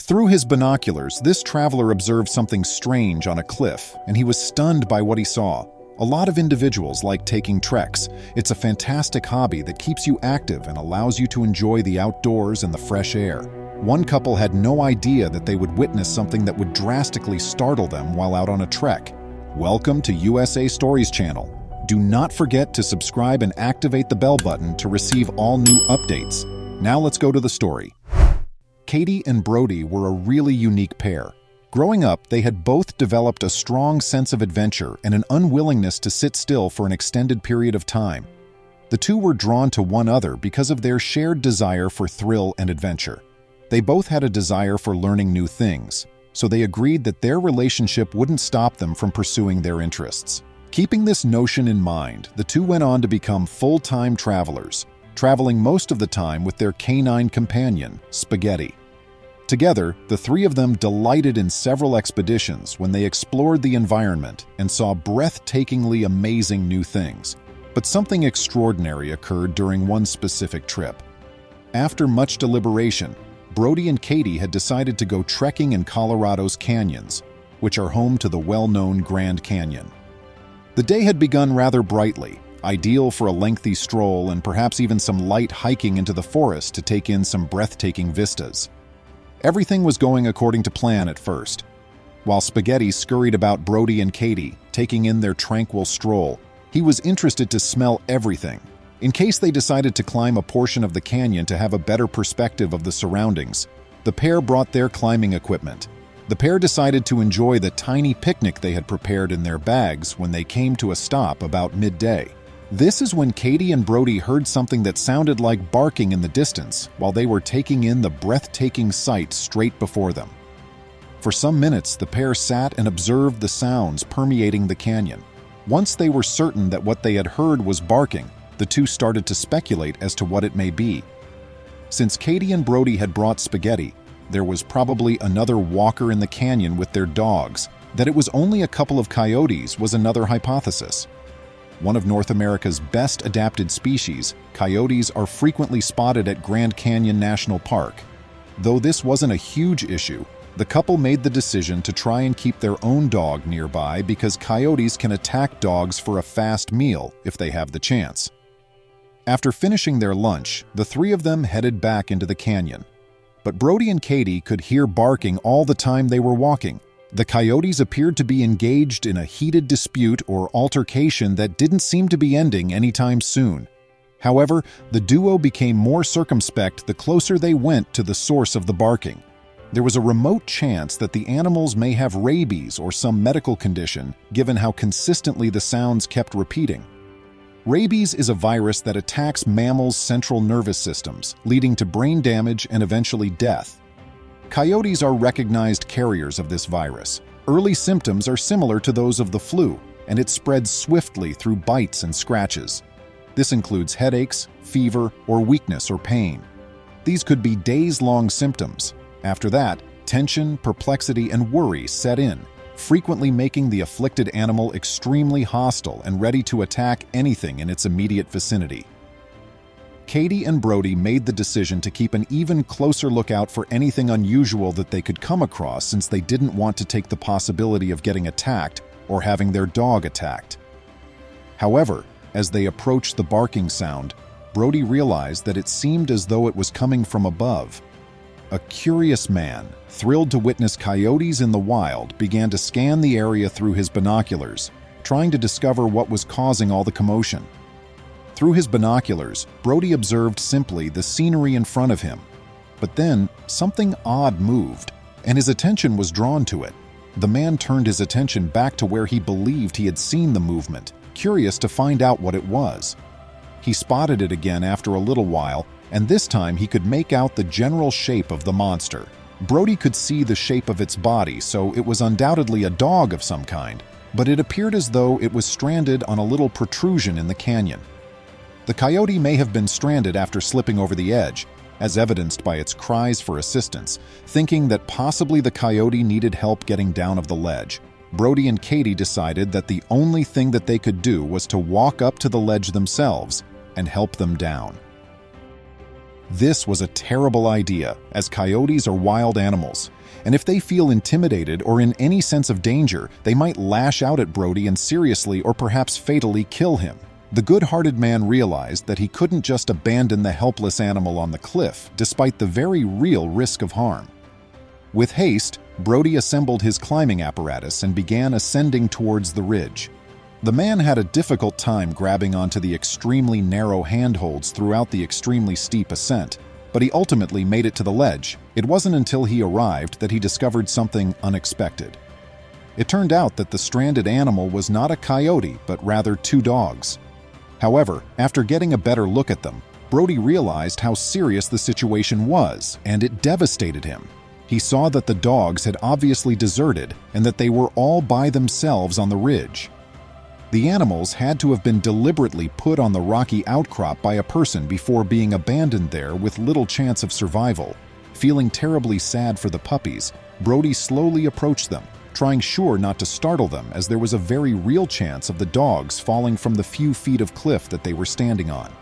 Through his binoculars, this traveler observed something strange on a cliff, and he was stunned by what he saw. A lot of individuals like taking treks. It's a fantastic hobby that keeps you active and allows you to enjoy the outdoors and the fresh air. One couple had no idea that they would witness something that would drastically startle them while out on a trek. Welcome to USA Stories channel. Do not forget to subscribe and activate the bell button to receive all new updates. Now let's go to the story. Katie and Brody were a really unique pair. Growing up, they had both developed a strong sense of adventure and an unwillingness to sit still for an extended period of time. The two were drawn to one another because of their shared desire for thrill and adventure. They both had a desire for learning new things, so they agreed that their relationship wouldn't stop them from pursuing their interests. Keeping this notion in mind, the two went on to become full-time travelers, traveling most of the time with their canine companion, Spaghetti. Together, the three of them delighted in several expeditions when they explored the environment and saw breathtakingly amazing new things. But something extraordinary occurred during one specific trip. After much deliberation, Brody and Katie had decided to go trekking in Colorado's canyons, which are home to the well-known Grand Canyon. The day had begun rather brightly, ideal for a lengthy stroll and perhaps even some light hiking into the forest to take in some breathtaking vistas. Everything was going according to plan at first. While Spaghetti scurried about Brody and Katie, taking in their tranquil stroll, he was interested to smell everything, in case they decided to climb a portion of the canyon to have a better perspective of the surroundings. The pair brought their climbing equipment. The pair decided to enjoy the tiny picnic they had prepared in their bags when they came to a stop about midday. This is when Katie and Brody heard something that sounded like barking in the distance while they were taking in the breathtaking sight straight before them. For some minutes, the pair sat and observed the sounds permeating the canyon. Once they were certain that what they had heard was barking, the two started to speculate as to what it may be. Since Katie and Brody had brought Spaghetti, there was probably another walker in the canyon with their dogs. That it was only a couple of coyotes was another hypothesis. One of North America's best adapted species, coyotes are frequently spotted at Grand Canyon National Park. Though this wasn't a huge issue, the couple made the decision to try and keep their own dog nearby because coyotes can attack dogs for a fast meal if they have the chance. After finishing their lunch, the three of them headed back into the canyon. But Brody and Katie could hear barking all the time they were walking. The coyotes appeared to be engaged in a heated dispute or altercation that didn't seem to be ending anytime soon. However, the duo became more circumspect the closer they went to the source of the barking. There was a remote chance that the animals may have rabies or some medical condition, given how consistently the sounds kept repeating. Rabies is a virus that attacks mammals' central nervous systems, leading to brain damage and eventually death. Coyotes are recognized carriers of this virus. Early symptoms are similar to those of the flu, and it spreads swiftly through bites and scratches. This includes headaches, fever, or weakness or pain. These could be days-long symptoms. After that, tension, perplexity, and worry set in, frequently making the afflicted animal extremely hostile and ready to attack anything in its immediate vicinity. Katie and Brody made the decision to keep an even closer lookout for anything unusual that they could come across since they didn't want to take the possibility of getting attacked or having their dog attacked. However, as they approached the barking sound, Brody realized that it seemed as though it was coming from above. A curious man, thrilled to witness coyotes in the wild, began to scan the area through his binoculars, trying to discover what was causing all the commotion. Through his binoculars, Brody observed simply the scenery in front of him. But then, something odd moved, and his attention was drawn to it. The man turned his attention back to where he believed he had seen the movement, curious to find out what it was. He spotted it again after a little while, and this time he could make out the general shape of the monster. Brody could see the shape of its body, so it was undoubtedly a dog of some kind, but it appeared as though it was stranded on a little protrusion in the canyon. The coyote may have been stranded after slipping over the edge, as evidenced by its cries for assistance, thinking that possibly the coyote needed help getting down of the ledge. Brody and Katie decided that the only thing that they could do was to walk up to the ledge themselves and help them down. This was a terrible idea, as coyotes are wild animals, and if they feel intimidated or in any sense of danger, they might lash out at Brody and seriously or perhaps fatally kill him. The good-hearted man realized that he couldn't just abandon the helpless animal on the cliff, despite the very real risk of harm. With haste, Brody assembled his climbing apparatus and began ascending towards the ridge. The man had a difficult time grabbing onto the extremely narrow handholds throughout the extremely steep ascent, but he ultimately made it to the ledge. It wasn't until he arrived that he discovered something unexpected. It turned out that the stranded animal was not a coyote, but rather two dogs. However, after getting a better look at them, Brody realized how serious the situation was, and it devastated him. He saw that the dogs had obviously deserted and that they were all by themselves on the ridge. The animals had to have been deliberately put on the rocky outcrop by a person before being abandoned there with little chance of survival. Feeling terribly sad for the puppies, Brody slowly approached them, trying sure not to startle them, as there was a very real chance of the dogs falling from the few feet of cliff that they were standing on.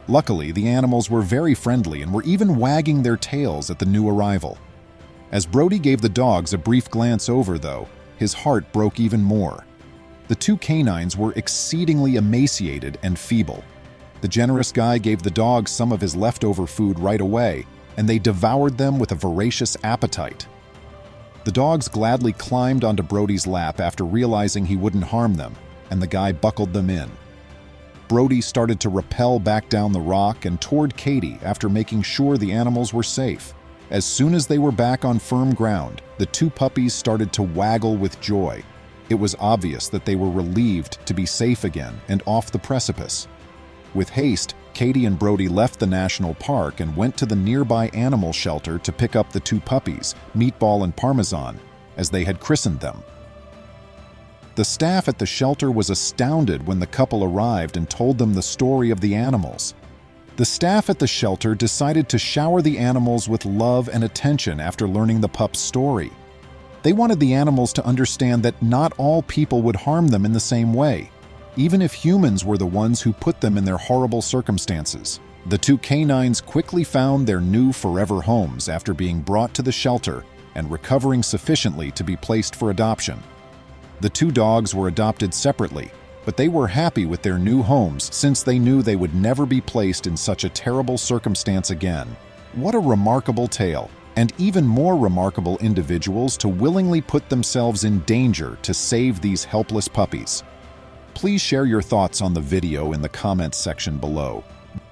Luckily, the animals were very friendly and were even wagging their tails at the new arrival. As Brody gave the dogs a brief glance over, though, his heart broke even more. The two canines were exceedingly emaciated and feeble. The generous guy gave the dogs some of his leftover food right away, and they devoured them with a voracious appetite. The dogs gladly climbed onto Brody's lap after realizing he wouldn't harm them, and the guy buckled them in. Brody started to rappel back down the rock and toward Katie after making sure the animals were safe. As soon as they were back on firm ground, the two puppies started to waggle with joy. It was obvious that they were relieved to be safe again and off the precipice. With haste, Katie and Brody left the national park and went to the nearby animal shelter to pick up the two puppies, Meatball and Parmesan, as they had christened them. The staff at the shelter was astounded when the couple arrived and told them the story of the animals. The staff at the shelter decided to shower the animals with love and attention after learning the pups' story. They wanted the animals to understand that not all people would harm them in the same way, even if humans were the ones who put them in their horrible circumstances. The two canines quickly found their new forever homes after being brought to the shelter and recovering sufficiently to be placed for adoption. The two dogs were adopted separately, but they were happy with their new homes since they knew they would never be placed in such a terrible circumstance again. What a remarkable tale, and even more remarkable individuals to willingly put themselves in danger to save these helpless puppies. Please share your thoughts on the video in the comments section below.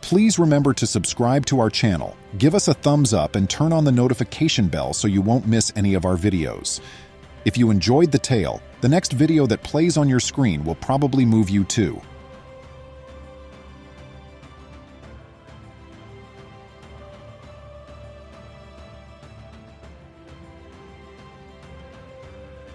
Please remember to subscribe to our channel, give us a thumbs up, and turn on the notification bell so you won't miss any of our videos. If you enjoyed the tale, the next video that plays on your screen will probably move you too.